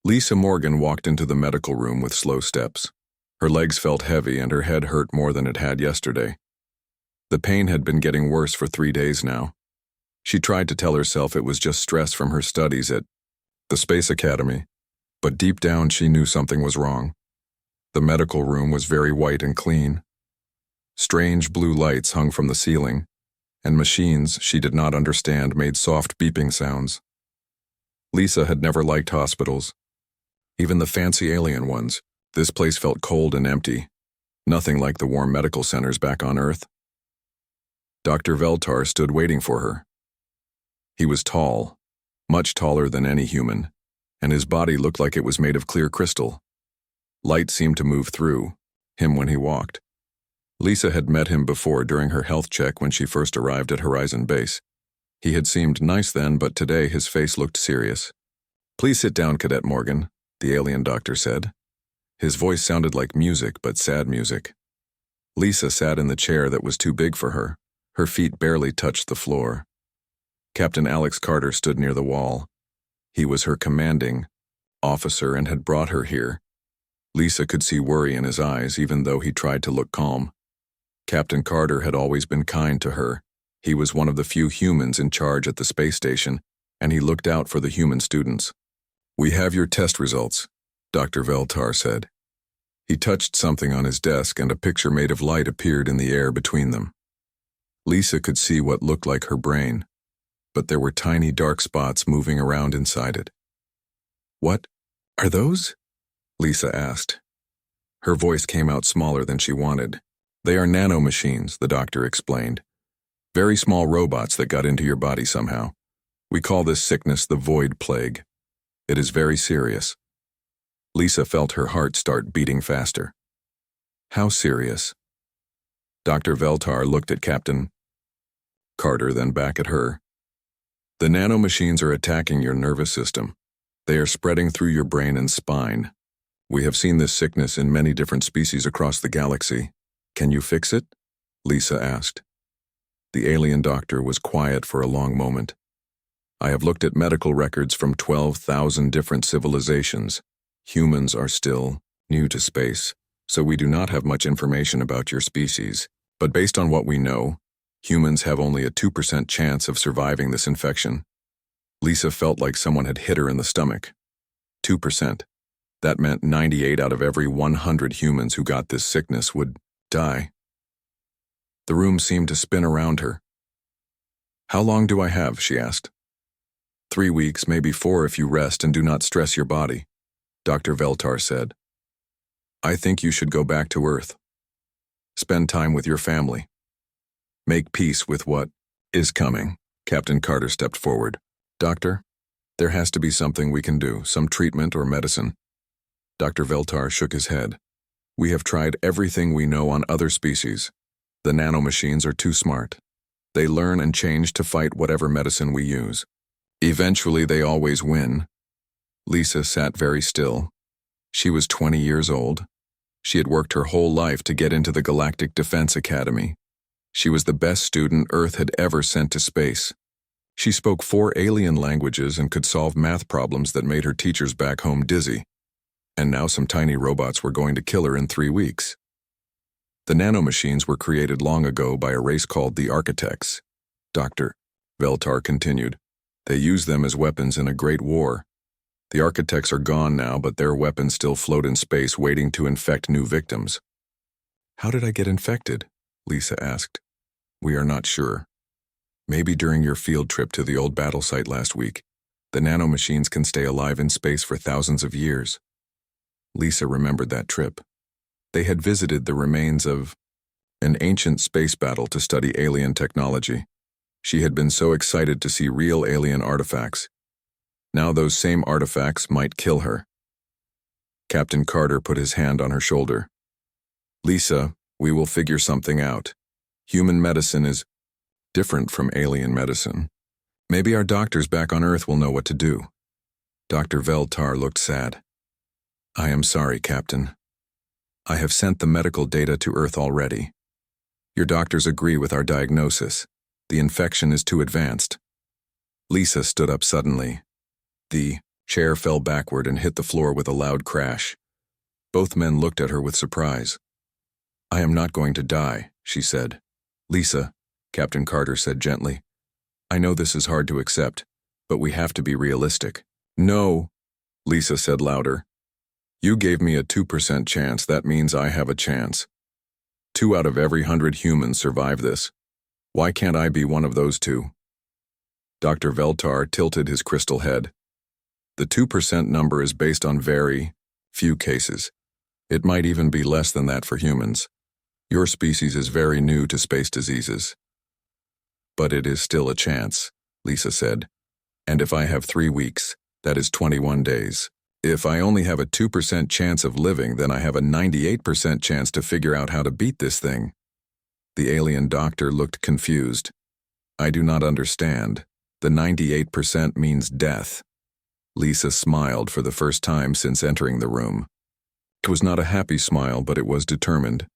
Lisa Morgan walked into the medical room with slow steps. Her legs felt heavy and her head hurt more than it had yesterday. The pain had been getting worse for 3 days now. She tried to tell herself it was just stress from her studies at the Space Academy, but deep down she knew something was wrong. The medical room was very white and clean. Strange blue lights hung from the ceiling, and machines she did not understand made soft beeping sounds. Lisa had never liked hospitals. Even the fancy alien ones. This place felt cold and empty, nothing like the warm medical centers back on Earth. Dr. Veltar stood waiting for her. He was tall, much taller than any human, and his body looked like it was made of clear crystal. Light seemed to move through him when he walked. Lisa had met him before during her health check when she first arrived at Horizon Base. He had seemed nice then, but today his face looked serious. "Please sit down, Cadet Morgan," the alien doctor said. His voice sounded like music, but sad music. Lisa sat in the chair that was too big for her. Her feet barely touched the floor. Captain Alex Carter stood near the wall. He was her commanding officer and had brought her here. Lisa could see worry in his eyes, even though he tried to look calm. Captain Carter had always been kind to her. He was one of the few humans in charge at the space station, and he looked out for the human students. "We have your test results," Dr. Veltar said. He touched something on his desk and a picture made of light appeared in the air between them. Lisa could see what looked like her brain, but there were tiny dark spots moving around inside it. "What are those?" Lisa asked. Her voice came out smaller than she wanted. "They are nanomachines," the doctor explained. "Very small robots that got into your body somehow. We call this sickness the Void Plague. It is very serious." Lisa felt her heart start beating faster. "How serious?" Dr. Veltar looked at Captain Carter, then back at her. "The nanomachines are attacking your nervous system. They are spreading through your brain and spine. We have seen this sickness in many different species across the galaxy. Can you fix it?" Lisa asked. The alien doctor was quiet for a long moment. "I have looked at medical records from 12,000 different civilizations. Humans are still new to space, so we do not have much information about your species. But based on what we know, humans have only a 2% chance of surviving this infection." Lisa felt like someone had hit her in the stomach. 2%. That meant 98 out of every 100 humans who got this sickness would die. The room seemed to spin around her. "How long do I have?" she asked. 3 weeks, maybe 4 if you rest and do not stress your body," Dr. Veltar said. "I think you should go back to Earth. Spend time with your family. Make peace with what is coming." Captain Carter stepped forward. "Doctor, there has to be something we can do, some treatment or medicine." Dr. Veltar shook his head. "We have tried everything we know on other species. The nanomachines are too smart. They learn and change to fight whatever medicine we use. Eventually, they always win." Lisa sat very still. She was 20 years old. She had worked her whole life to get into the Galactic Defense Academy. She was the best student Earth had ever sent to space. She spoke 4 alien languages and could solve math problems that made her teachers back home dizzy. And now some tiny robots were going to kill her in 3 weeks. The nanomachines were created long ago by a race called the Architects. Dr. Veltar continued. They used them as weapons in a great war. The Architects are gone now, but their weapons still float in space waiting to infect new victims. "How did I get infected?" Lisa asked. "We are not sure. Maybe during your field trip to the old battle site last week. The nanomachines can stay alive in space for thousands of years." Lisa remembered that trip. They had visited the remains of an ancient space battle to study alien technology. She had been so excited to see real alien artifacts. Now those same artifacts might kill her. Captain Carter put his hand on her shoulder. "Lisa, we will figure something out. Human medicine is different from alien medicine. Maybe our doctors back on Earth will know what to do." Dr. Veltar looked sad. "I am sorry, Captain. I have sent the medical data to Earth already. Your doctors agree with our diagnosis. The infection is too advanced." Lisa stood up suddenly. "The Chair fell backward and hit the floor with a loud crash. Both men looked at her with surprise. "I am not going to die," she said. "Lisa," Captain Carter said gently, "I know this is hard to accept, but we have to be realistic." "No," Lisa said louder. "You gave me a 2% chance. That means I have a chance. 2 out of every 100 humans survive this. Why can't I be one of those 2? Dr. Veltar tilted his crystal head. "The 2% number is based on very few cases. It might even be less than that for humans. Your species is very new to space diseases." "But it is still a chance," Lisa said. "And if I have 3 weeks, that is 21 days. If I only have a 2% chance of living, then I have a 98% chance to figure out how to beat this thing." The alien doctor looked confused. "I do not understand. The 98% means death." Lisa smiled for the first time since entering the room. It was not a happy smile, but it was determined.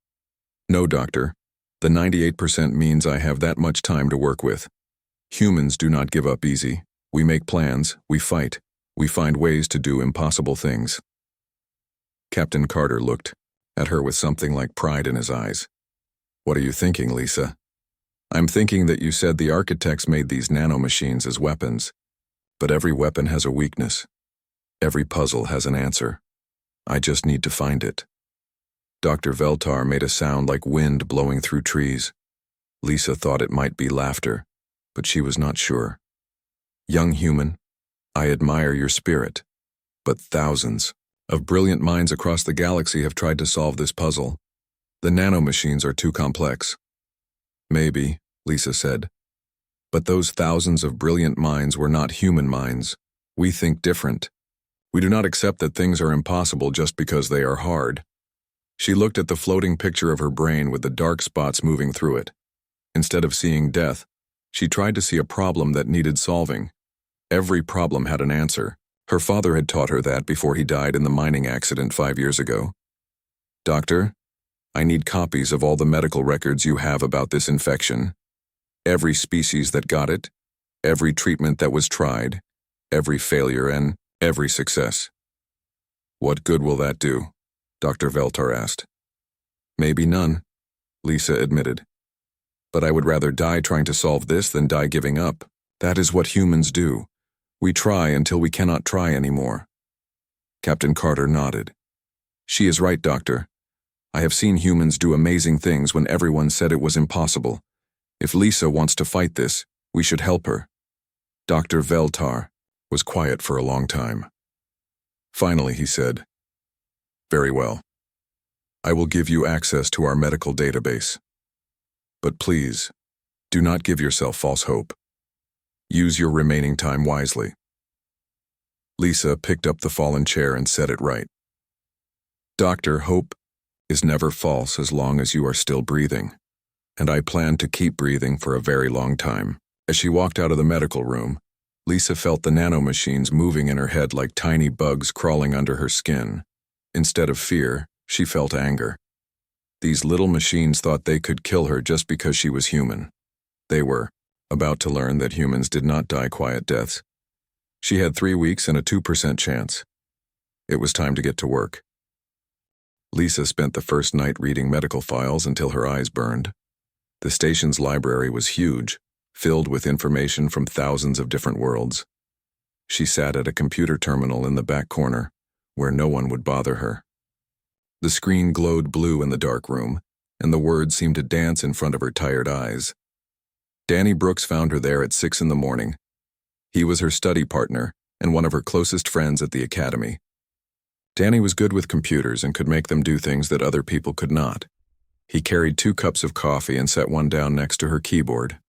"No, doctor. The 98% means I have that much time to work with. Humans do not give up easy. We make plans, we fight, we find ways to do impossible things." Captain Carter looked at her with something like pride in his eyes. "What are you thinking, Lisa?" "I'm thinking that you said the architects made these nanomachines as weapons. But every weapon has a weakness. Every puzzle has an answer. I just need to find it." Dr. Veltar made a sound like wind blowing through trees. Lisa thought it might be laughter, but she was not sure. "Young human, I admire your spirit, but thousands of brilliant minds across the galaxy have tried to solve this puzzle. The nanomachines are too complex." "Maybe," Lisa said. "But those thousands of brilliant minds were not human minds. We think different. We do not accept that things are impossible just because they are hard." She looked at the floating picture of her brain with the dark spots moving through it. Instead of seeing death, she tried to see a problem that needed solving. Every problem had an answer. Her father had taught her that before he died in the mining accident 5 years ago. "Doctor, I need copies of all the medical records you have about this infection. Every species that got it, every treatment that was tried, every failure and every success." "What good will that do?" Dr. Veltar asked. "Maybe none," Lisa admitted. "But I would rather die trying to solve this than die giving up. That is what humans do. We try until we cannot try anymore." Captain Carter nodded. "She is right, Doctor. I have seen humans do amazing things when everyone said it was impossible. If Lisa wants to fight this, we should help her." Dr. Veltar was quiet for a long time. Finally, he said, "Very well. I will give you access to our medical database. But please, do not give yourself false hope. Use your remaining time wisely." Lisa picked up the fallen chair and set it right. "Doctor, hope is never false as long as you are still breathing. And I plan to keep breathing for a very long time." As she walked out of the medical room, Lisa felt the nanomachines moving in her head like tiny bugs crawling under her skin. Instead of fear, she felt anger. These little machines thought they could kill her just because she was human. They were about to learn that humans did not die quiet deaths. She had 3 weeks and a 2% chance. It was time to get to work. Lisa spent the first night reading medical files until her eyes burned. The station's library was huge, filled with information from thousands of different worlds. She sat at a computer terminal in the back corner, where no one would bother her. The screen glowed blue in the dark room, and the words seemed to dance in front of her tired eyes. Danny Brooks found her there at 6 in the morning. He was her study partner and one of her closest friends at the academy. Danny was good with computers and could make them do things that other people could not. He carried 2 cups of coffee and set one down next to her keyboard.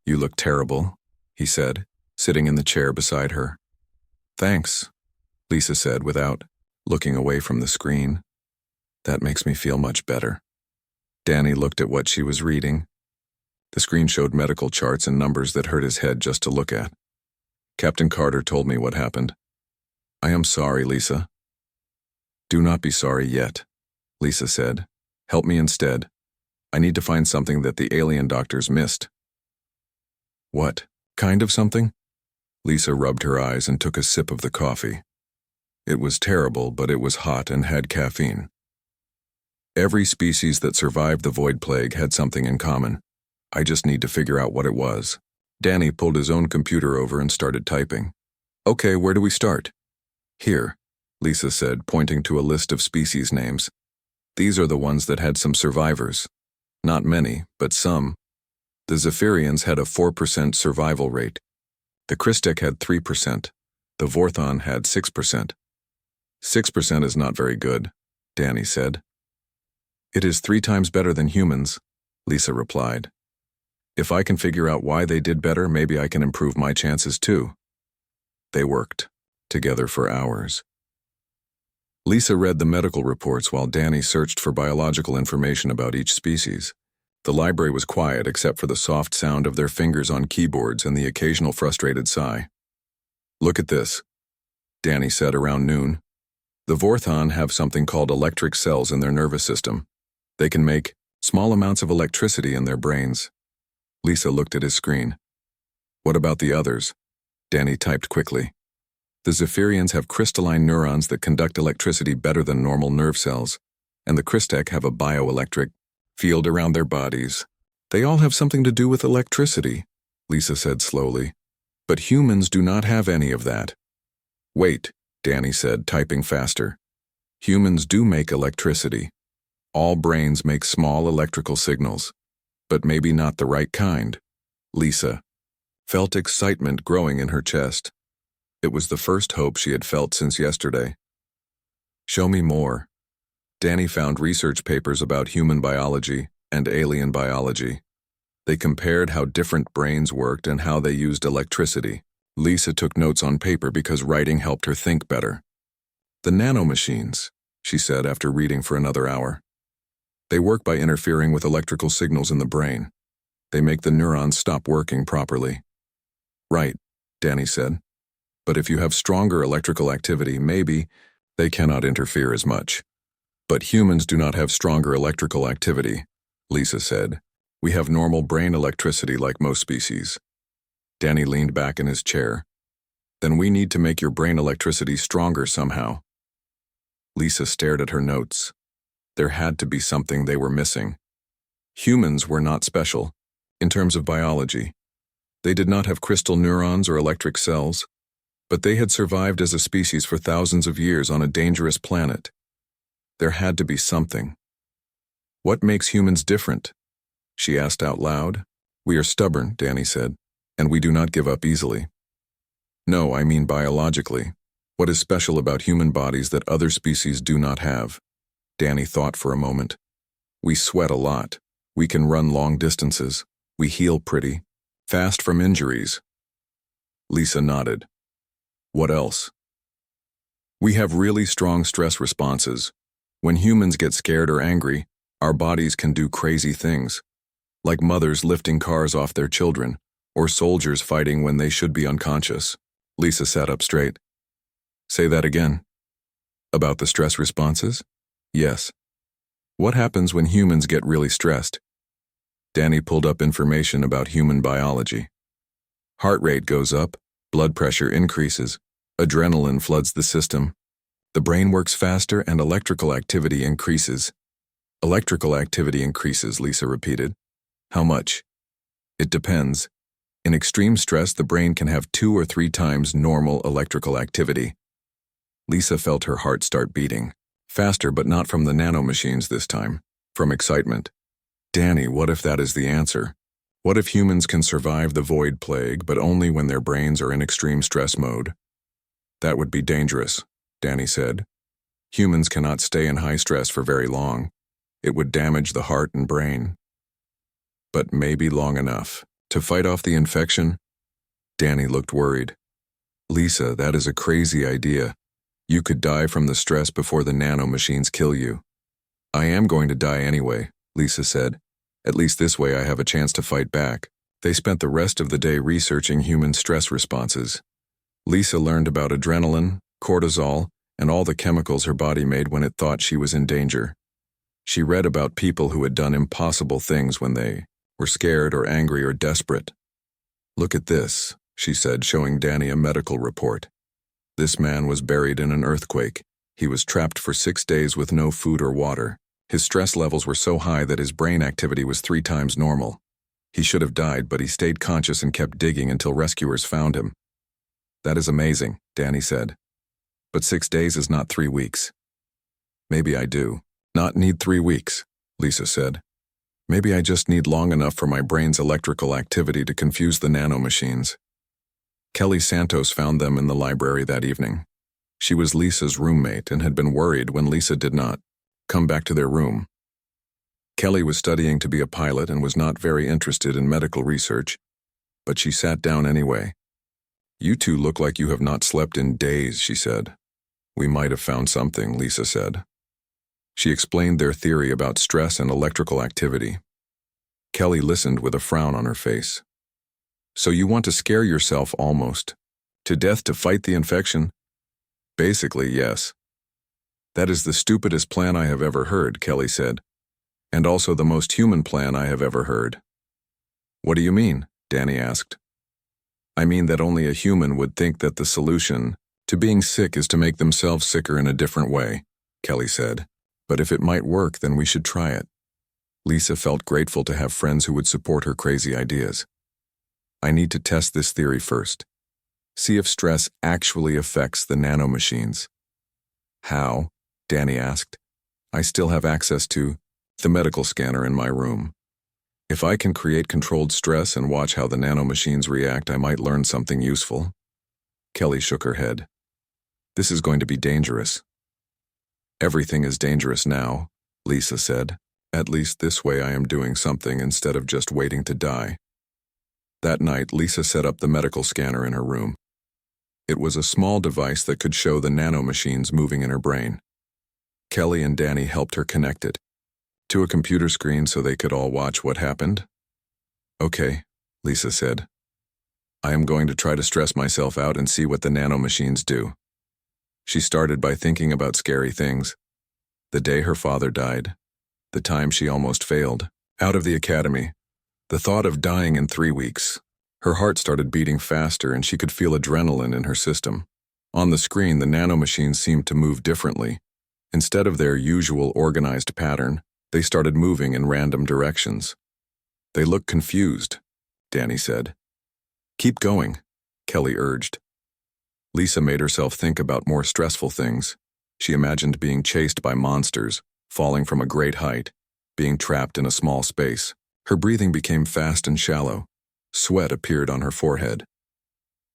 "You look terrible," he said, sitting in the chair beside her. "Thanks," Lisa said without looking away from the screen. "That makes me feel much better." Danny looked at what she was reading. The screen showed medical charts and numbers that hurt his head just to look at. "Captain Carter told me what happened. I am sorry, Lisa." "Do not be sorry yet," Lisa said. "Help me instead. I need to find something that the alien doctors missed." "What kind of something?" Lisa rubbed her eyes and took a sip of the coffee. It was terrible, but it was hot and had caffeine. Every species that survived the void plague had something in common. I just need to figure out what it was. Danny pulled his own computer over and started typing. Okay, where do we start? Here, Lisa said, pointing to a list of species names. These are the ones that had some survivors. Not many, but some. The Zephyrians had a 4% survival rate. The Christek had 3%. The Vorthon had 6%. 6% is not very good, Danny said. It is 3 times better than humans, Lisa replied. If I can figure out why they did better, maybe I can improve my chances too. They worked together for hours. Lisa read the medical reports while Danny searched for biological information about each species. The library was quiet except for the soft sound of their fingers on keyboards and the occasional frustrated sigh. Look at this, Danny said around noon. The Vorthon have something called electric cells in their nervous system. They can make small amounts of electricity in their brains. Lisa looked at his screen. What about the others? Danny typed quickly. The Zephyrians have crystalline neurons that conduct electricity better than normal nerve cells, and the Christek have a bioelectric field around their bodies. They all have something to do with electricity, Lisa said slowly. But humans do not have any of that. Wait, Danny said, typing faster. Humans do make electricity. All brains make small electrical signals, but maybe not the right kind. Lisa felt excitement growing in her chest. It was the first hope she had felt since yesterday. Show me more. Danny found research papers about human biology and alien biology. They compared how different brains worked and how they used electricity. Lisa took notes on paper because writing helped her think better. The nanomachines, she said after reading for another hour. They work by interfering with electrical signals in the brain. They make the neurons stop working properly. Right, Danny said. But if you have stronger electrical activity, maybe they cannot interfere as much. But humans do not have stronger electrical activity, Lisa said. We have normal brain electricity like most species. Danny leaned back in his chair. Then we need to make your brain electricity stronger somehow. Lisa stared at her notes. There had to be something they were missing. Humans were not special, in terms of biology. They did not have crystal neurons or electric cells, but they had survived as a species for thousands of years on a dangerous planet. There had to be something. What makes humans different? She asked out loud. We are stubborn, Danny said, and we do not give up easily. No, I mean biologically. What is special about human bodies that other species do not have? Danny thought for a moment. We sweat a lot. We can run long distances. We heal pretty fast from injuries. Lisa nodded. What else? We have really strong stress responses. When humans get scared or angry, our bodies can do crazy things, like mothers lifting cars off their children, or soldiers fighting when they should be unconscious. Lisa sat up straight. Say that again. About the stress responses? Yes. What happens when humans get really stressed? Danny pulled up information about human biology. Heart rate goes up, blood pressure increases, adrenaline floods the system. The brain works faster and electrical activity increases. Electrical activity increases, Lisa repeated. How much? It depends. In extreme stress, the brain can have 2 or 3 times normal electrical activity. Lisa felt her heart start beating. Faster, but not from the nanomachines this time. From excitement. Danny, what if that is the answer? What if humans can survive the void plague, but only when their brains are in extreme stress mode? That would be dangerous, Danny said. Humans cannot stay in high stress for very long. It would damage the heart and brain. But maybe long enough to fight off the infection? Danny looked worried. Lisa, that is a crazy idea. You could die from the stress before the nanomachines kill you. I am going to die anyway, Lisa said. At least this way I have a chance to fight back. They spent the rest of the day researching human stress responses. Lisa learned about adrenaline, cortisol, and all the chemicals her body made when it thought she was in danger. She read about people who had done impossible things when they were scared or angry or desperate. Look at this, she said, showing Danny a medical report. This man was buried in an earthquake. He was trapped for 6 days with no food or water. His stress levels were so high that his brain activity was 3 times normal. He should have died, but he stayed conscious and kept digging until rescuers found him. That is amazing, Danny said. But 6 days is not 3 weeks. Maybe I do not need 3 weeks, Lisa said. Maybe I just need long enough for my brain's electrical activity to confuse the nanomachines. Kelly Santos found them in the library that evening. She was Lisa's roommate and had been worried when Lisa did not come back to their room. Kelly was studying to be a pilot and was not very interested in medical research, but she sat down anyway. You two look like you have not slept in days, she said. We might have found something, Lisa said. She explained their theory about stress and electrical activity. Kelly listened with a frown on her face. So you want to scare yourself almost to death to fight the infection? Basically, yes. That is the stupidest plan I have ever heard, Kelly said, and also the most human plan I have ever heard. What do you mean? Danny asked. I mean that only a human would think that the solution to being sick is to make themselves sicker in a different way, Kelly said. But if it might work, then we should try it. Lisa felt grateful to have friends who would support her crazy ideas. I need to test this theory first. See if stress actually affects the nanomachines. How? Danny asked. I still have access to the medical scanner in my room. If I can create controlled stress and watch how the nanomachines react, I might learn something useful. Kelly shook her head. This is going to be dangerous. Everything is dangerous now, Lisa said. At least this way I am doing something instead of just waiting to die. That night, Lisa set up the medical scanner in her room. It was a small device that could show the nanomachines moving in her brain. Kelly and Danny helped her connect it to a computer screen so they could all watch what happened. Okay, Lisa said. I am going to try to stress myself out and see what the nanomachines do. She started by thinking about scary things. The day her father died, the time she almost failed out of the academy, the thought of dying in 3 weeks. Her heart started beating faster and she could feel adrenaline in her system. On the screen, the nanomachines seemed to move differently. Instead of their usual organized pattern, they started moving in random directions. They look confused, Danny said. Keep going, Kelly urged. Lisa made herself think about more stressful things. She imagined being chased by monsters, falling from a great height, being trapped in a small space. Her breathing became fast and shallow. Sweat appeared on her forehead.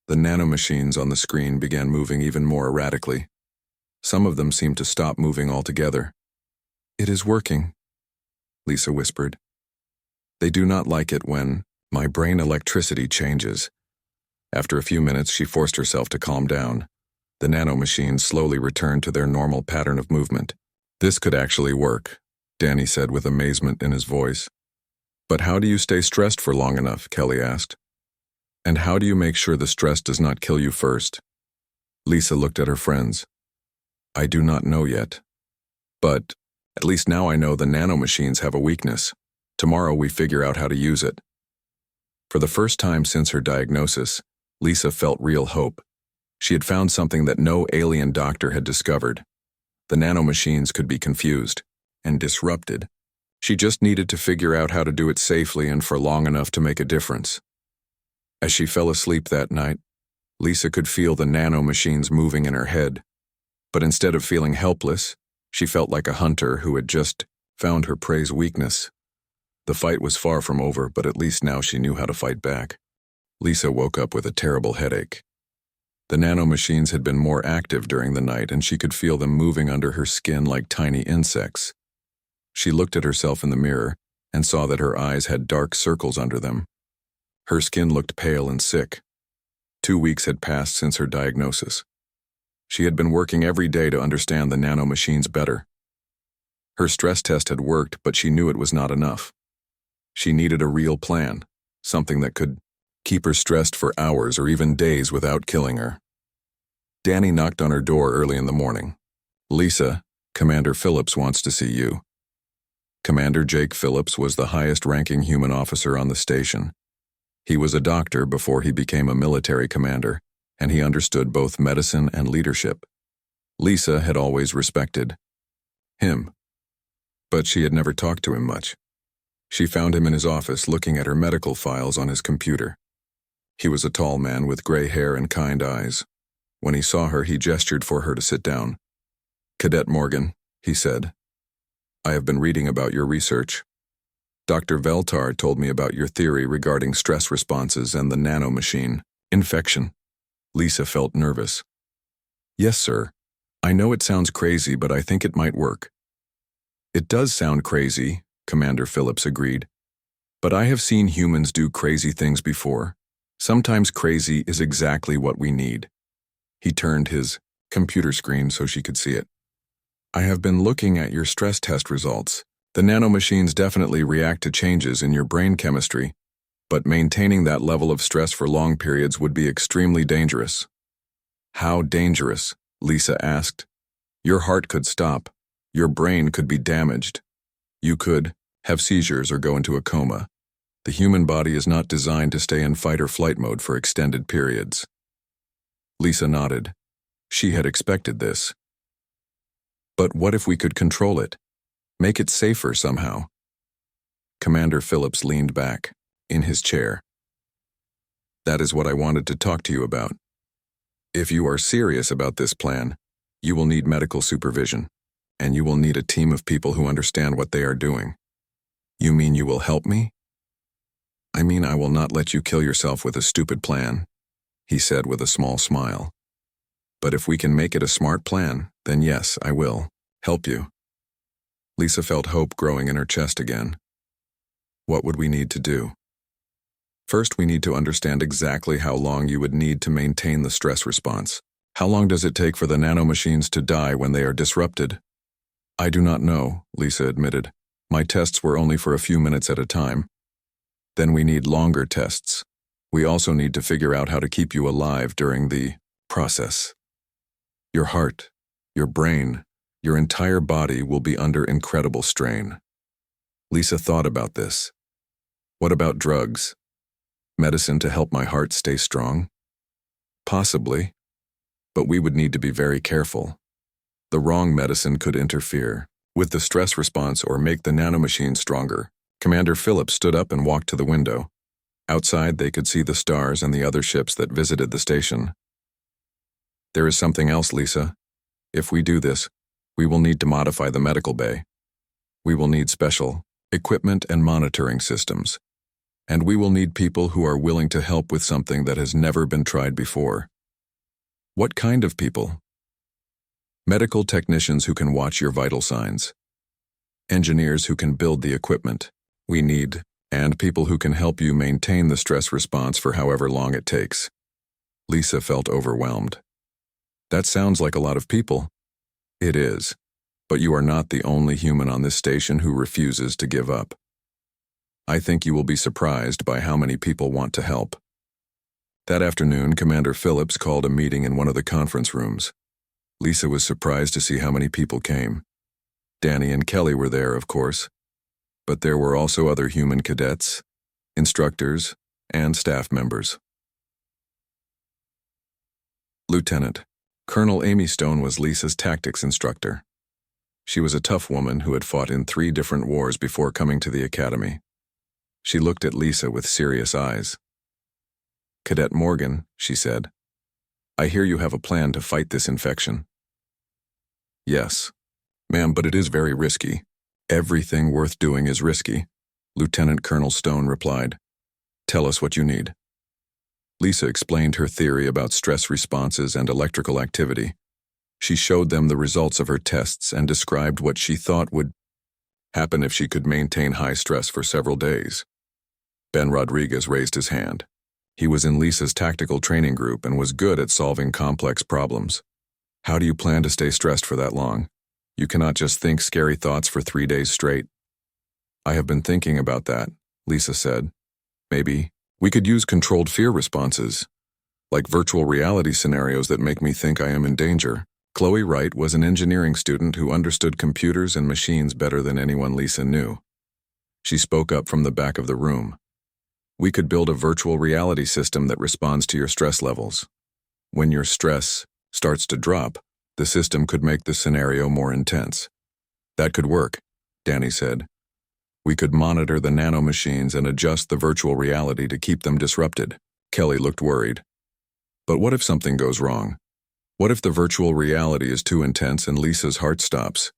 The nanomachines on the screen began moving even more erratically. Some of them seemed to stop moving altogether. It is working, Lisa whispered. They do not like it when my brain electricity changes. After a few minutes, she forced herself to calm down. The nanomachines slowly returned to their normal pattern of movement. This could actually work, Danny said with amazement in his voice. But how do you stay stressed for long enough? Kelly asked. And how do you make sure the stress does not kill you first? Lisa looked at her friends. I do not know yet. But at least now I know the nanomachines have a weakness. Tomorrow we figure out how to use it. For the first time since her diagnosis, Lisa felt real hope. She had found something that no alien doctor had discovered. The nanomachines could be confused and disrupted. She just needed to figure out how to do it safely and for long enough to make a difference. As she fell asleep that night, Lisa could feel the nanomachines moving in her head. But instead of feeling helpless, she felt like a hunter who had just found her prey's weakness. The fight was far from over, but at least now she knew how to fight back. Lisa woke up with a terrible headache. The nanomachines had been more active during the night, and she could feel them moving under her skin like tiny insects. She looked at herself in the mirror and saw that her eyes had dark circles under them. Her skin looked pale and sick. 2 weeks had passed since her diagnosis. She had been working every day to understand the nanomachines better. Her stress test had worked, but she knew it was not enough. She needed a real plan, something that could keep her stressed for hours or even days without killing her. Danny knocked on her door early in the morning. Lisa, Commander Phillips wants to see you. Commander Jake Phillips was the highest-ranking human officer on the station. He was a doctor before he became a military commander, and he understood both medicine and leadership. Lisa had always respected him, but she had never talked to him much. She found him in his office looking at her medical files on his computer. He was a tall man with gray hair and kind eyes. When he saw her, he gestured for her to sit down. "Cadet Morgan," he said, "I have been reading about your research. Dr. Veltar told me about your theory regarding stress responses and the nanomachine infection." Lisa felt nervous. "Yes, sir. I know it sounds crazy, but I think it might work." "It does sound crazy," Commander Phillips agreed. "But I have seen humans do crazy things before. Sometimes crazy is exactly what we need." He turned his computer screen so she could see it. "I have been looking at your stress test results. The nanomachines definitely react to changes in your brain chemistry, but maintaining that level of stress for long periods would be extremely dangerous." "How dangerous?" Lisa asked. "Your heart could stop. Your brain could be damaged. You could have seizures or go into a coma. The human body is not designed to stay in fight or flight mode for extended periods." Lisa nodded. She had expected this. "But what if we could control it? Make it safer somehow?" Commander Phillips leaned back in his chair. "That is what I wanted to talk to you about. If you are serious about this plan, you will need medical supervision, and you will need a team of people who understand what they are doing." "You mean you will help me?" "I mean I will not let you kill yourself with a stupid plan," he said with a small smile. "But if we can make it a smart plan, then yes, I will help you." Lisa felt hope growing in her chest again. "What would we need to do?" "First, we need to understand exactly how long you would need to maintain the stress response. How long does it take for the nanomachines to die when they are disrupted?" "I do not know," Lisa admitted. "My tests were only for a few minutes at a time." "Then we need longer tests. We also need to figure out how to keep you alive during the process. Your heart, your brain, your entire body will be under incredible strain." Lisa thought about this. "What about drugs? Medicine to help my heart stay strong?" "Possibly, but we would need to be very careful. The wrong medicine could interfere with the stress response or make the nanomachine stronger." Commander Phillips stood up and walked to the window. Outside, they could see the stars and the other ships that visited the station. "There is something else, Lisa. If we do this, we will need to modify the medical bay. We will need special equipment and monitoring systems. And we will need people who are willing to help with something that has never been tried before." "What kind of people?" "Medical technicians who can watch your vital signs. Engineers who can build the equipment we need, and people who can help you maintain the stress response for however long it takes." Lisa felt overwhelmed. "That sounds like a lot of people." "It is, but you are not the only human on this station who refuses to give up. I think you will be surprised by how many people want to help." That afternoon, Commander Phillips called a meeting in one of the conference rooms. Lisa was surprised to see how many people came. Danny and Kelly were there, of course, but there were also other human cadets, instructors, and staff members. Lieutenant Colonel Amy Stone was Lisa's tactics instructor. She was a tough woman who had fought in 3 different wars before coming to the academy. She looked at Lisa with serious eyes. "Cadet Morgan," she said, "I hear you have a plan to fight this infection." "Yes, ma'am, but it is very risky." "Everything worth doing is risky," Lieutenant Colonel Stone replied. "Tell us what you need." Lisa explained her theory about stress responses and electrical activity. She showed them the results of her tests and described what she thought would happen if she could maintain high stress for several days. Ben Rodriguez raised his hand. He was in Lisa's tactical training group and was good at solving complex problems. "How do you plan to stay stressed for that long? You cannot just think scary thoughts for 3 days straight." "I have been thinking about that," Lisa said. "Maybe we could use controlled fear responses, like virtual reality scenarios that make me think I am in danger." Chloe Wright was an engineering student who understood computers and machines better than anyone Lisa knew. She spoke up from the back of the room. We could build a virtual reality system that responds to your stress levels. When your stress starts to drop, the system could make the scenario more intense. That could work, Danny said. We could monitor the nanomachines and adjust the virtual reality to keep them disrupted. Kelly looked worried. But what if something goes wrong? What if the virtual reality is too intense and Lisa's heart stops?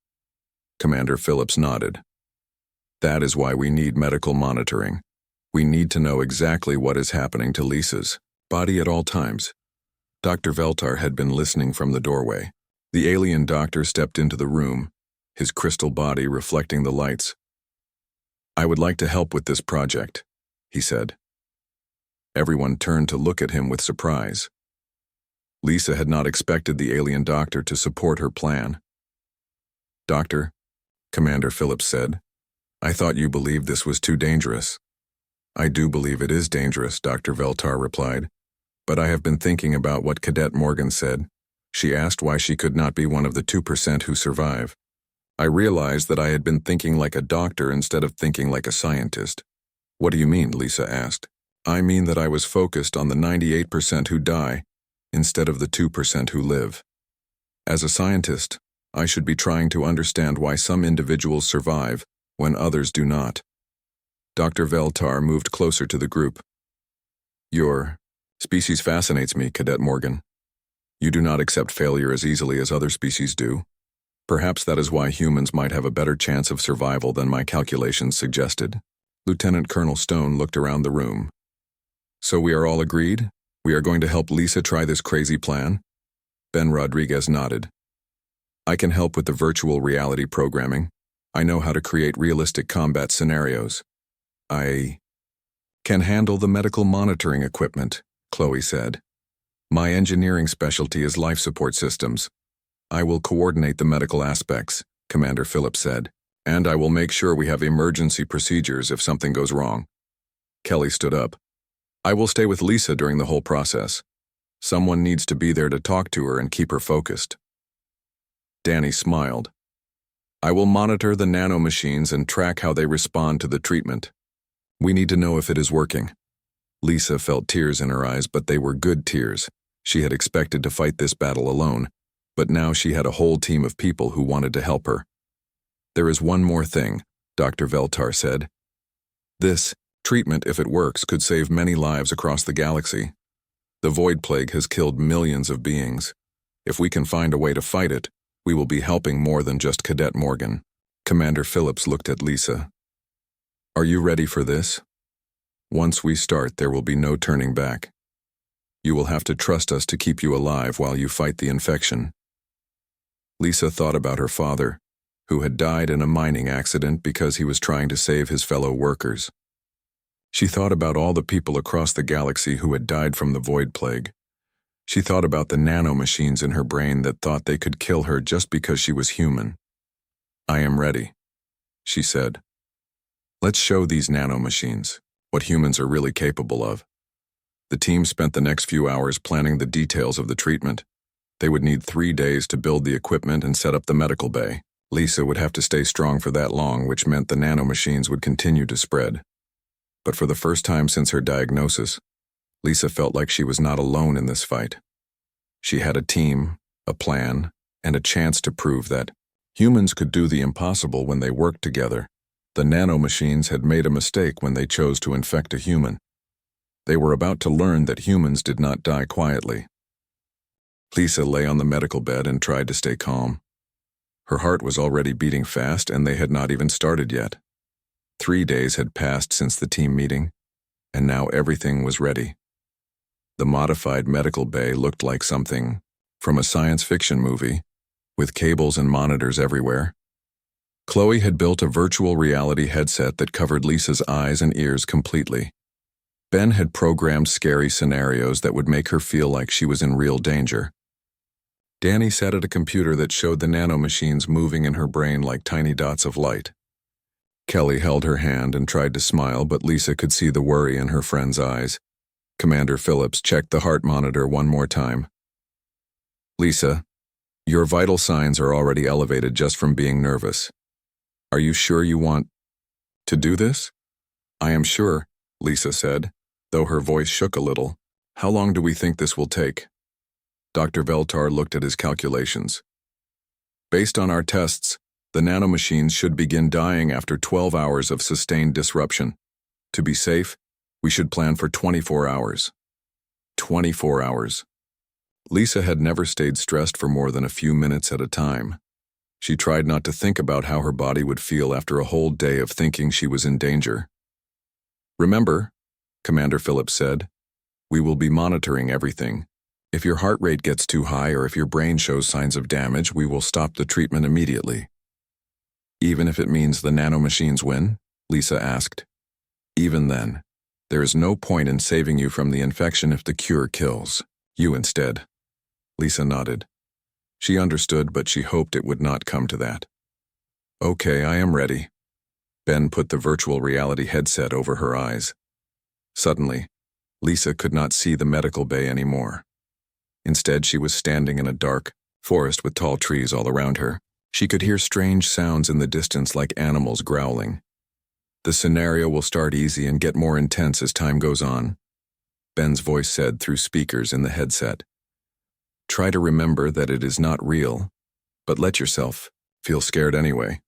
Commander Phillips nodded. That is why we need medical monitoring. We need to know exactly what is happening to Lisa's body at all times. Dr. Veltar had been listening from the doorway. The alien doctor stepped into the room, his crystal body reflecting the lights. I would like to help with this project, he said. Everyone turned to look at him with surprise. Lisa had not expected the alien doctor to support her plan. Doctor, Commander Phillips said, I thought you believed this was too dangerous. I do believe it is dangerous, Dr. Veltar replied, but I have been thinking about what Cadet Morgan said. She asked why she could not be one of the 2% who survive. I realized that I had been thinking like a doctor instead of thinking like a scientist. What do you mean? Lisa asked. I mean that I was focused on the 98% who die instead of the 2% who live. As a scientist, I should be trying to understand why some individuals survive when others do not. Dr. Veltar moved closer to the group. Your species fascinates me, Cadet Morgan. You do not accept failure as easily as other species do. Perhaps that is why humans might have a better chance of survival than my calculations suggested. Lieutenant Colonel Stone looked around the room. So we are all agreed? We are going to help Lisa try this crazy plan? Ben Rodriguez nodded. I can help with the virtual reality programming. I know how to create realistic combat scenarios. I can handle the medical monitoring equipment, Chloe said. My engineering specialty is life support systems. I will coordinate the medical aspects, Commander Phillips said, and I will make sure we have emergency procedures if something goes wrong. Kelly stood up. I will stay with Lisa during the whole process. Someone needs to be there to talk to her and keep her focused. Danny smiled. I will monitor the nanomachines and track how they respond to the treatment. We need to know if it is working. Lisa felt tears in her eyes, but they were good tears. She had expected to fight this battle alone, but now she had a whole team of people who wanted to help her. There is one more thing, Dr. Veltar said. This treatment, if it works, could save many lives across the galaxy. The Void Plague has killed millions of beings. If we can find a way to fight it, we will be helping more than just Cadet Morgan. Commander Phillips looked at Lisa. Are you ready for this? Once we start, there will be no turning back. You will have to trust us to keep you alive while you fight the infection. Lisa thought about her father, who had died in a mining accident because he was trying to save his fellow workers. She thought about all the people across the galaxy who had died from the Void Plague. She thought about the nanomachines in her brain that thought they could kill her just because she was human. I am ready, she said. Let's show these nanomachines what humans are really capable of. The team spent the next few hours planning the details of the treatment. They would need 3 days to build the equipment and set up the medical bay. Lisa would have to stay strong for that long, which meant the nanomachines would continue to spread. But for the first time since her diagnosis, Lisa felt like she was not alone in this fight. She had a team, a plan, and a chance to prove that humans could do the impossible when they worked together. The nanomachines had made a mistake when they chose to infect a human. They were about to learn that humans did not die quietly. Lisa lay on the medical bed and tried to stay calm. Her heart was already beating fast, and they had not even started yet. 3 days had passed since the team meeting, and now everything was ready. The modified medical bay looked like something from a science fiction movie, with cables and monitors everywhere. Chloe had built a virtual reality headset that covered Lisa's eyes and ears completely. Ben had programmed scary scenarios that would make her feel like she was in real danger. Danny sat at a computer that showed the nanomachines moving in her brain like tiny dots of light. Kelly held her hand and tried to smile, but Lisa could see the worry in her friend's eyes. Commander Phillips checked the heart monitor one more time. Lisa, your vital signs are already elevated just from being nervous. Are you sure you want to do this? I am sure, Lisa said, though her voice shook a little. How long do we think this will take? Dr. Veltar looked at his calculations. Based on our tests, the nanomachines should begin dying after 12 hours of sustained disruption. To be safe, we should plan for 24 hours. 24 hours. Lisa had never stayed stressed for more than a few minutes at a time. She tried not to think about how her body would feel after a whole day of thinking she was in danger. Remember, Commander Phillips said, we will be monitoring everything. If your heart rate gets too high or if your brain shows signs of damage, we will stop the treatment immediately. Even if it means the nanomachines win? Lisa asked. Even then, there is no point in saving you from the infection if the cure kills you instead. Lisa nodded. She understood, but she hoped it would not come to that. Okay, I am ready. Ben put the virtual reality headset over her eyes. Suddenly, Lisa could not see the medical bay anymore. Instead, she was standing in a dark forest with tall trees all around her. She could hear strange sounds in the distance like animals growling. The scenario will start easy and get more intense as time goes on, Ben's voice said through speakers in the headset. Try to remember that it is not real, but let yourself feel scared anyway.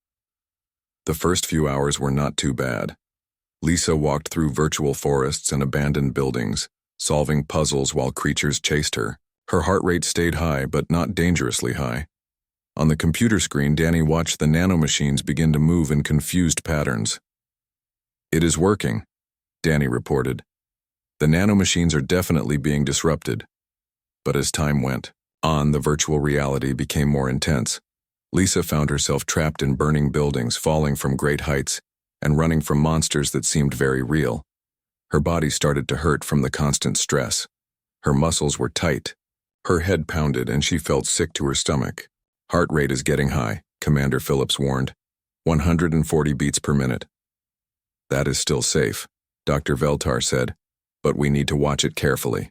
The first few hours were not too bad. Lisa walked through virtual forests and abandoned buildings, solving puzzles while creatures chased her. Her heart rate stayed high, but not dangerously high. On the computer screen, Danny watched the nanomachines begin to move in confused patterns. It is working, Danny reported. The nanomachines are definitely being disrupted. But as time went on, the virtual reality became more intense. Lisa found herself trapped in burning buildings, falling from great heights, and running from monsters that seemed very real. Her body started to hurt from the constant stress. Her muscles were tight. Her head pounded, and she felt sick to her stomach. Heart rate is getting high, Commander Phillips warned. 140 beats per minute. That is still safe, Dr. Veltar said, but we need to watch it carefully.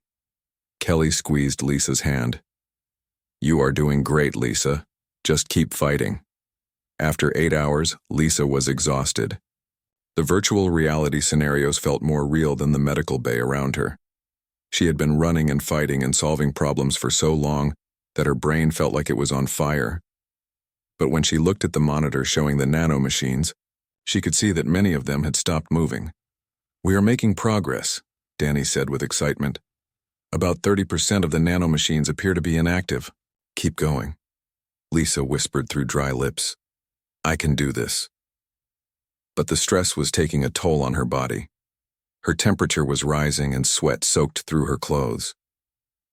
Kelly squeezed Lisa's hand. You are doing great, Lisa. Just keep fighting. After 8 hours, Lisa was exhausted. The virtual reality scenarios felt more real than the medical bay around her. She had been running and fighting and solving problems for so long that her brain felt like it was on fire. But when she looked at the monitor showing the nanomachines, she could see that many of them had stopped moving. We are making progress, Danny said with excitement. About 30% of the nanomachines appear to be inactive. Keep going. Lisa whispered through dry lips. I can do this. But the stress was taking a toll on her body. Her temperature was rising and sweat soaked through her clothes.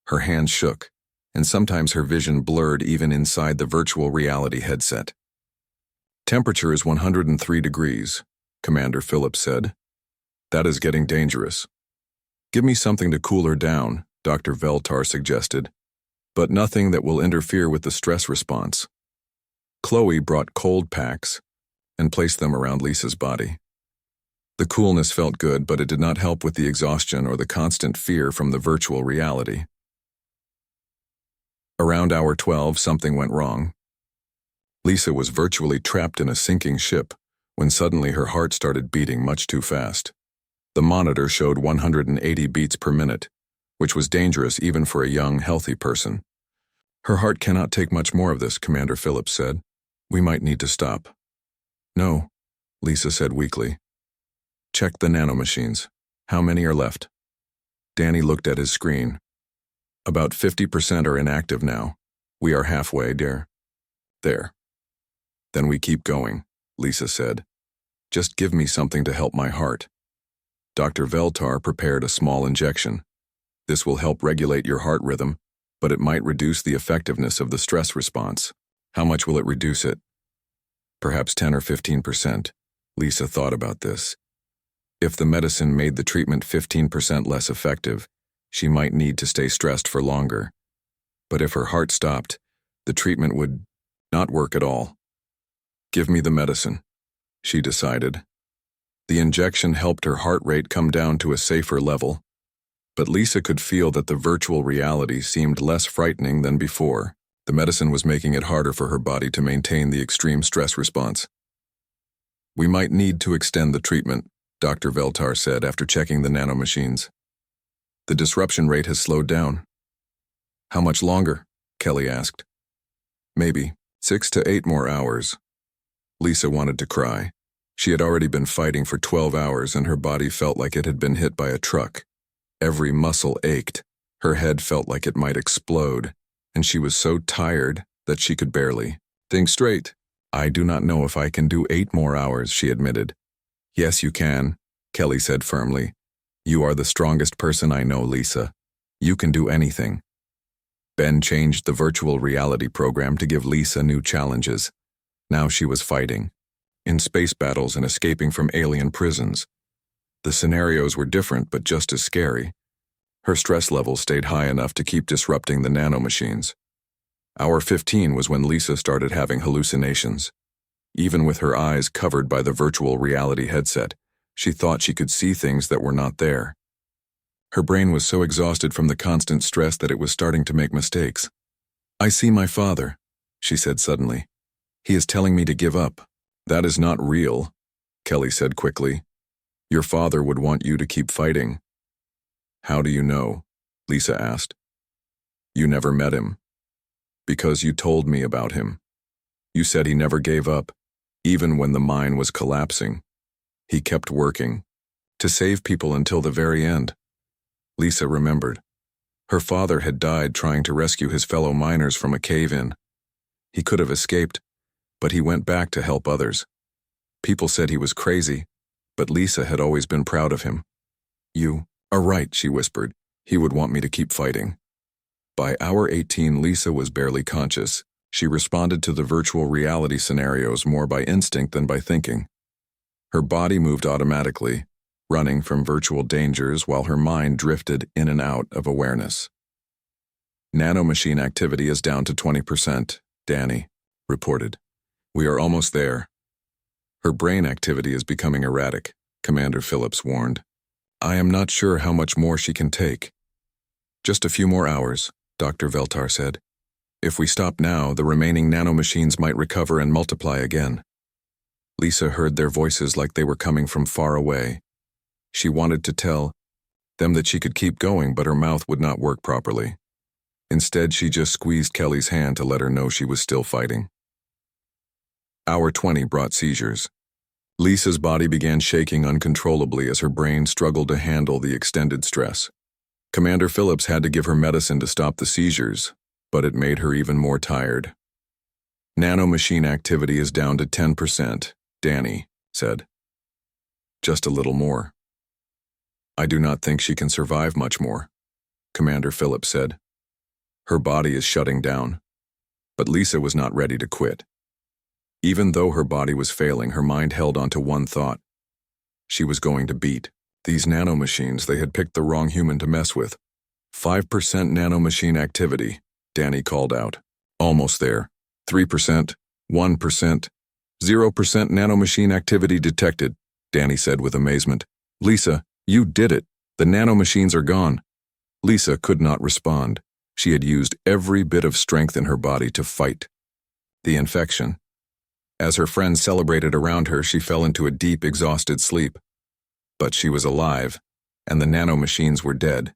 Her hands shook, and sometimes her vision blurred even inside the virtual reality headset. Temperature is 103 degrees, Commander Phillips said. That is getting dangerous. Give me something to cool her down, Dr. Veltar suggested, but nothing that will interfere with the stress response. Chloe brought cold packs and placed them around Lisa's body. The coolness felt good, but it did not help with the exhaustion or the constant fear from the virtual reality. Around hour 12, something went wrong. Lisa was virtually trapped in a sinking ship when suddenly her heart started beating much too fast. The monitor showed 180 beats per minute, which was dangerous even for a young, healthy person. Her heart cannot take much more of this, Commander Phillips said. We might need to stop. No, Lisa said weakly. Check the nanomachines. How many are left? Danny looked at his screen. About 50% are inactive now. We are halfway, dear. There. Then we keep going, Lisa said. Just give me something to help my heart. Dr. Veltar prepared a small injection. This will help regulate your heart rhythm, but it might reduce the effectiveness of the stress response. How much will it reduce it? Perhaps 10 or 15%. Lisa thought about this. If the medicine made the treatment 15% less effective, she might need to stay stressed for longer. But if her heart stopped, the treatment would not work at all. Give me the medicine, she decided. The injection helped her heart rate come down to a safer level, but Lisa could feel that the virtual reality seemed less frightening than before. The medicine was making it harder for her body to maintain the extreme stress response. We might need to extend the treatment, Dr. Veltar said after checking the nanomachines. The disruption rate has slowed down. How much longer? Kelly asked. Maybe 6 to 8 more hours. Lisa wanted to cry. She had already been fighting for 12 hours and her body felt like it had been hit by a truck. Every muscle ached. Her head felt like it might explode, and she was so tired that she could barely think straight. I do not know if I can do 8 more hours, she admitted. Yes, you can, Kelly said firmly. You are the strongest person I know, Lisa. You can do anything. Ben changed the virtual reality program to give Lisa new challenges. Now she was fighting, in space battles and escaping from alien prisons. The scenarios were different but just as scary. Her stress level stayed high enough to keep disrupting the nanomachines. Hour 15 was when Lisa started having hallucinations. Even with her eyes covered by the virtual reality headset, she thought she could see things that were not there. Her brain was so exhausted from the constant stress that it was starting to make mistakes. I see my father, she said suddenly. He is telling me to give up. That is not real, Kelly said quickly. Your father would want you to keep fighting. How do you know? Lisa asked. You never met him. Because you told me about him. You said he never gave up, even when the mine was collapsing. He kept working, to save people until the very end. Lisa remembered. Her father had died trying to rescue his fellow miners from a cave-in. He could have escaped, but he went back to help others. People said he was crazy, but Lisa had always been proud of him. You are right, she whispered. He would want me to keep fighting. By hour 18, Lisa was barely conscious. She responded to the virtual reality scenarios more by instinct than by thinking. Her body moved automatically, running from virtual dangers while her mind drifted in and out of awareness. Nanomachine activity is down to 20%, Danny reported. We are almost there. Her brain activity is becoming erratic, Commander Phillips warned. I am not sure how much more she can take. Just a few more hours, Dr. Veltar said. If we stop now, the remaining nanomachines might recover and multiply again. Lisa heard their voices like they were coming from far away. She wanted to tell them that she could keep going, but her mouth would not work properly. Instead, she just squeezed Kelly's hand to let her know she was still fighting. Hour 20 brought seizures. Lisa's body began shaking uncontrollably as her brain struggled to handle the extended stress. Commander Phillips had to give her medicine to stop the seizures, but it made her even more tired. Nanomachine activity is down to 10%, Danny said. Just a little more. I do not think she can survive much more, Commander Phillips said. Her body is shutting down. But Lisa was not ready to quit. Even though her body was failing, her mind held on to one thought. She was going to beat these nanomachines. They had picked the wrong human to mess with. 5% nanomachine activity, Danny called out. Almost there. 3%, 1%, 0% nanomachine activity detected, Danny said with amazement. Lisa, you did it. The nanomachines are gone. Lisa could not respond. She had used every bit of strength in her body to fight the infection. As her friends celebrated around her, she fell into a deep, exhausted sleep. But she was alive, and the nanomachines were dead.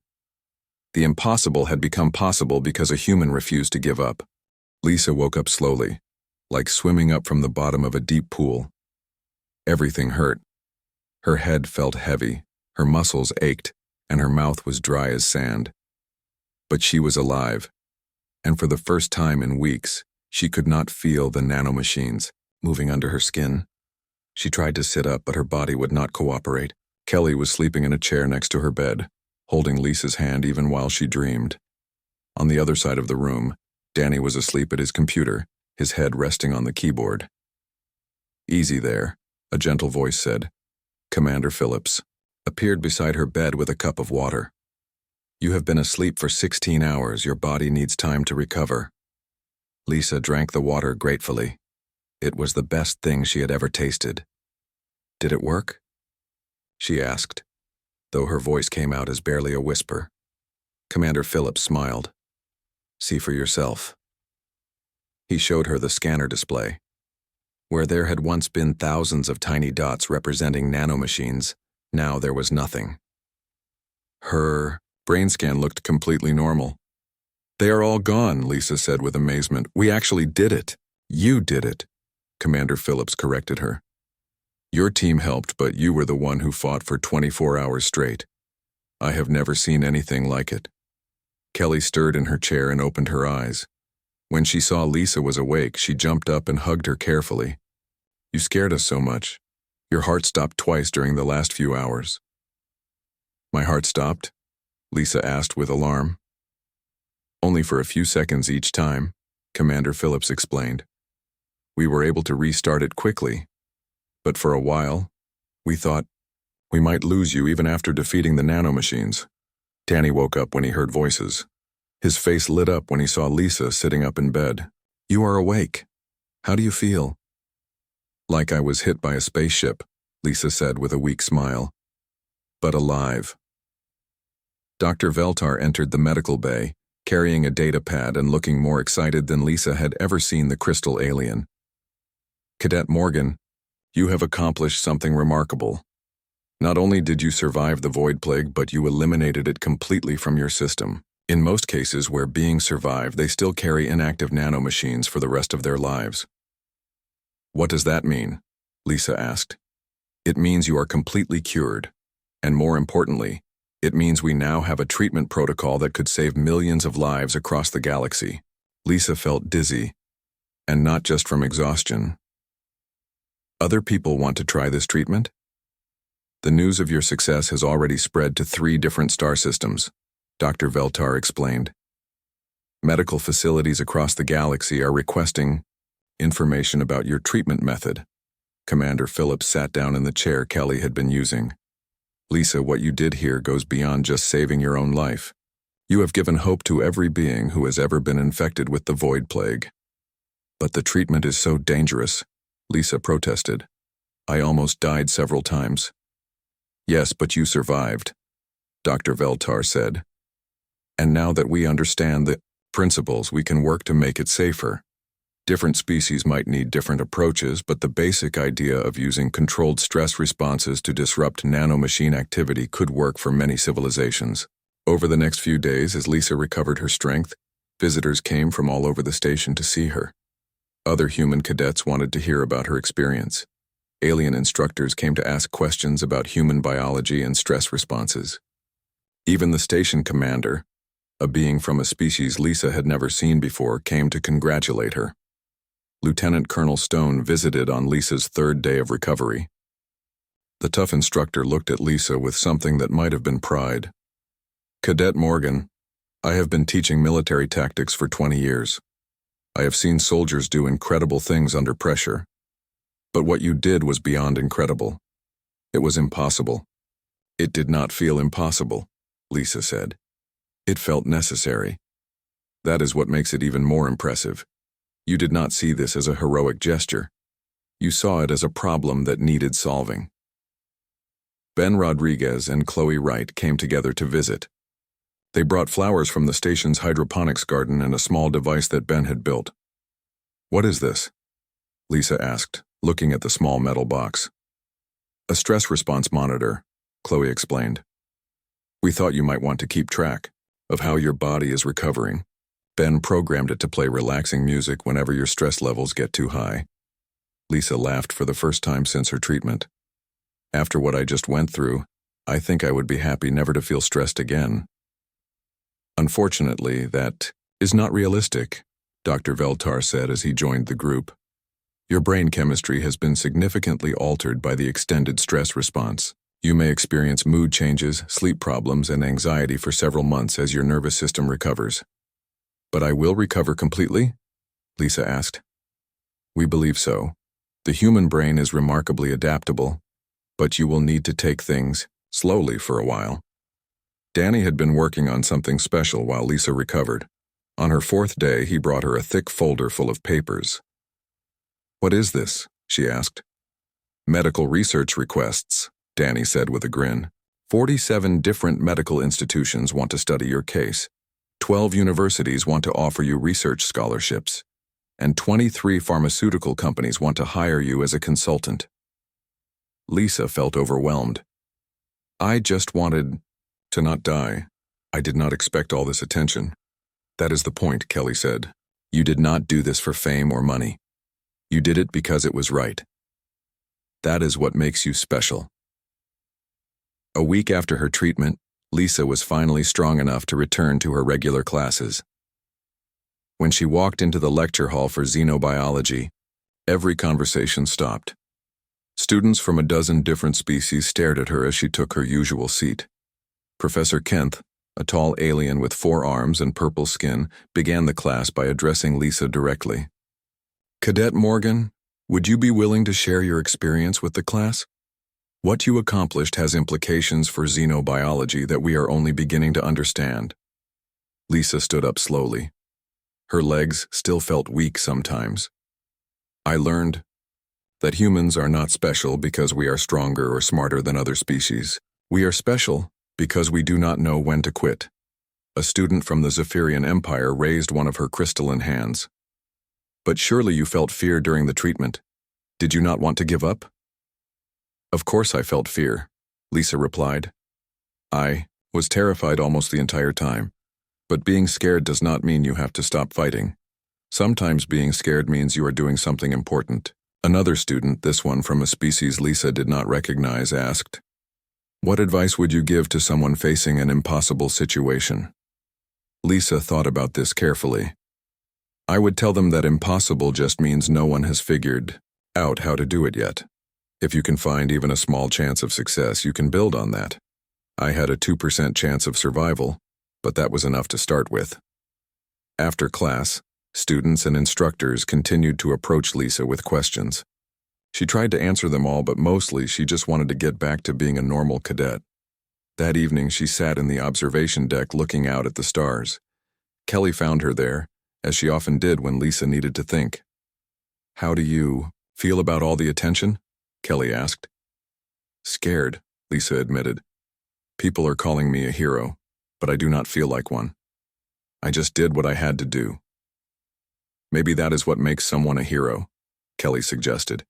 The impossible had become possible because a human refused to give up. Lisa woke up slowly, like swimming up from the bottom of a deep pool. Everything hurt. Her head felt heavy, her muscles ached, and her mouth was dry as sand. But she was alive, and for the first time in weeks, she could not feel the nanomachines moving under her skin. She tried to sit up, but her body would not cooperate. Kelly was sleeping in a chair next to her bed, holding Lisa's hand even while she dreamed. On the other side of the room, Danny was asleep at his computer, his head resting on the keyboard. Easy there, a gentle voice said. Commander Phillips appeared beside her bed with a cup of water. You have been asleep for 16 hours. Your body needs time to recover. Lisa drank the water gratefully. It was the best thing she had ever tasted. Did it work? She asked, though her voice came out as barely a whisper. Commander Phillips smiled. See for yourself. He showed her the scanner display. Where there had once been thousands of tiny dots representing nanomachines, Now there was nothing. Her brain scan looked completely normal. "They are all gone," Lisa said with amazement. "We actually did it." "You did it," Commander Phillips corrected her. "Your team helped, but you were the one who fought for 24 hours straight. I have never seen anything like it." Kelly stirred in her chair and opened her eyes. When she saw Lisa was awake, she jumped up and hugged her carefully. "You scared us so much. Your heart stopped twice during the last few hours." "My heart stopped?" Lisa asked with alarm. "Only for a few seconds each time," Commander Phillips explained. "We were able to restart it quickly. But for a while, we thought we might lose you even after defeating the nanomachines." Danny woke up when he heard voices. His face lit up when he saw Lisa sitting up in bed. "You are awake. How do you feel?" "Like I was hit by a spaceship," Lisa said with a weak smile. "But alive." Dr. Veltar entered the medical bay, carrying a data pad and looking more excited than Lisa had ever seen the crystal alien. "Cadet Morgan, you have accomplished something remarkable. Not only did you survive the void plague, but you eliminated it completely from your system. In most cases where beings survive, they still carry inactive nanomachines for the rest of their lives." "What does that mean?" Lisa asked. "It means you are completely cured. And more importantly, it means we now have a treatment protocol that could save millions of lives across the galaxy." Lisa felt dizzy, and not just from exhaustion. "Other people want to try this treatment?" "The news of your success has already spread to 3 different star systems," Dr. Veltar explained. "Medical facilities across the galaxy are requesting information about your treatment method." Commander Phillips sat down in the chair Kelly had been using. "Lisa, what you did here goes beyond just saving your own life. You have given hope to every being who has ever been infected with the void plague." "But the treatment is so dangerous," Lisa protested. "I almost died several times." "Yes, but you survived," Dr. Veltar said. "And now that we understand the principles, we can work to make it safer. Different species might need different approaches, but the basic idea of using controlled stress responses to disrupt nanomachine activity could work for many civilizations." Over the next few days, as Lisa recovered her strength, visitors came from all over the station to see her. Other human cadets wanted to hear about her experience. Alien instructors came to ask questions about human biology and stress responses. Even the station commander, a being from a species Lisa had never seen before, came to congratulate her. Lieutenant Colonel Stone visited on Lisa's 3rd day of recovery. The tough instructor looked at Lisa with something that might have been pride. "Cadet Morgan, I have been teaching military tactics for 20 years. I have seen soldiers do incredible things under pressure. But what you did was beyond incredible. It was impossible." "It did not feel impossible," Lisa said. "It felt necessary. That is what makes it even more impressive. You did not see this as a heroic gesture. You saw it as a problem that needed solving." Ben Rodriguez and Chloe Wright came together to visit. They brought flowers from the station's hydroponics garden and a small device that Ben had built. "What is this?" Lisa asked, looking at the small metal box. "A stress response monitor," Chloe explained. "We thought you might want to keep track of how your body is recovering. Ben programmed it to play relaxing music whenever your stress levels get too high." Lisa laughed for the first time since her treatment. "After what I just went through, I think I would be happy never to feel stressed again." "Unfortunately, that is not realistic," Dr. Veltar said as he joined the group. "Your brain chemistry has been significantly altered by the extended stress response. You may experience mood changes, sleep problems, and anxiety for several months as your nervous system recovers." "But I will recover completely?" Lisa asked. "We believe so. The human brain is remarkably adaptable, but you will need to take things slowly for a while." Danny had been working on something special while Lisa recovered. On her 4th day, he brought her a thick folder full of papers. "What is this?" she asked. "Medical research requests," Danny said with a grin. 47 different medical institutions want to study your case. 12 universities want to offer you research scholarships, and 23 pharmaceutical companies want to hire you as a consultant." Lisa felt overwhelmed. I just wanted to not die. I did not expect all this attention. That is the point, Kelly said. You did not do this for fame or money. You did it because it was right. That is what makes you special. A week after her treatment, Lisa was finally strong enough to return to her regular classes. When she walked into the lecture hall for xenobiology, every conversation stopped. Students from a dozen different species stared at her as she took her usual seat. Professor Kent, a tall alien with 4 arms and purple skin, began the class by addressing Lisa directly. Cadet Morgan, would you be willing to share your experience with the class? What you accomplished has implications for xenobiology that we are only beginning to understand. Lisa stood up slowly. Her legs still felt weak sometimes. I learned that humans are not special because we are stronger or smarter than other species. We are special because we do not know when to quit. A student from the Zephyrian Empire raised one of her crystalline hands. But surely you felt fear during the treatment. Did you not want to give up? Of course I felt fear, Lisa replied. I was terrified almost the entire time. But being scared does not mean you have to stop fighting. Sometimes being scared means you are doing something important. Another student, this one from a species Lisa did not recognize, asked, "What advice would you give to someone facing an impossible situation?" Lisa thought about this carefully. I would tell them that impossible just means no one has figured out how to do it yet. If you can find even a small chance of success, you can build on that. I had a 2% chance of survival, but that was enough to start with. After class, students and instructors continued to approach Lisa with questions. She tried to answer them all, but mostly she just wanted to get back to being a normal cadet. That evening, she sat in the observation deck looking out at the stars. Kelly found her there, as she often did when Lisa needed to think. "How do you feel about all the attention?" Kelly asked. "Scared," Lisa admitted. "People are calling me a hero, but I do not feel like one. I just did what I had to do." "Maybe that is what makes someone a hero," Kelly suggested.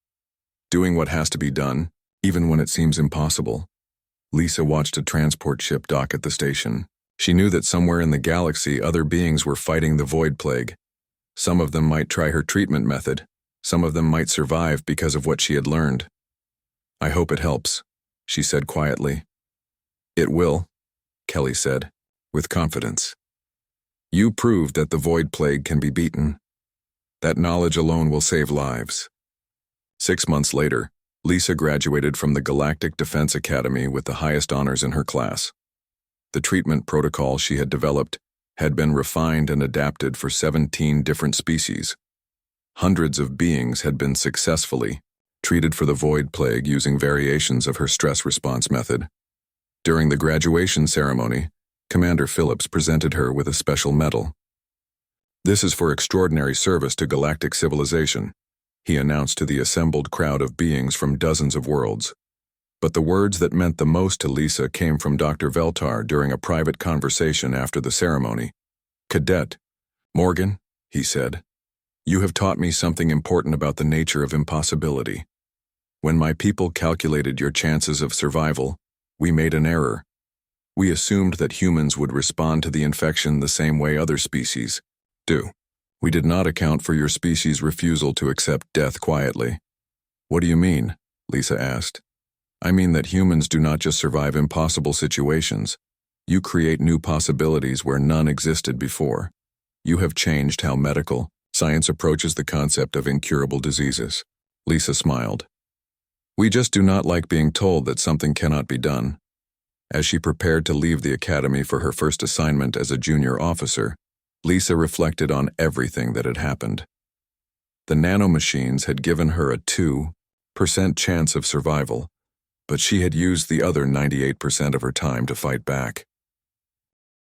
"Doing what has to be done, even when it seems impossible." Lisa watched a transport ship dock at the station. She knew that somewhere in the galaxy other beings were fighting the void plague. Some of them might try her treatment method. Some of them might survive because of what she had learned. "I hope it helps," she said quietly. "It will," Kelly said, with confidence. "You proved that the void plague can be beaten. That knowledge alone will save lives." 6 months later, Lisa graduated from the Galactic Defense Academy with the highest honors in her class. The treatment protocol she had developed had been refined and adapted for 17 different species. Hundreds of beings had been successfully treated for the void plague using variations of her stress response method. During the graduation ceremony, Commander Phillips presented her with a special medal. "This is for extraordinary service to galactic civilization," he announced to the assembled crowd of beings from dozens of worlds. But the words that meant the most to Lisa came from Dr. Veltar during a private conversation after the ceremony. "Cadet Morgan," he said, "you have taught me something important about the nature of impossibility. When my people calculated your chances of survival, we made an error. We assumed that humans would respond to the infection the same way other species do. We did not account for your species' refusal to accept death quietly." "What do you mean?" Lisa asked. "I mean that humans do not just survive impossible situations. You create new possibilities where none existed before. You have changed how medical science approaches the concept of incurable diseases." Lisa smiled. "We just do not like being told that something cannot be done." As she prepared to leave the academy for her first assignment as a junior officer, Lisa reflected on everything that had happened. The nanomachines had given her a 2% chance of survival, but she had used the other 98% of her time to fight back.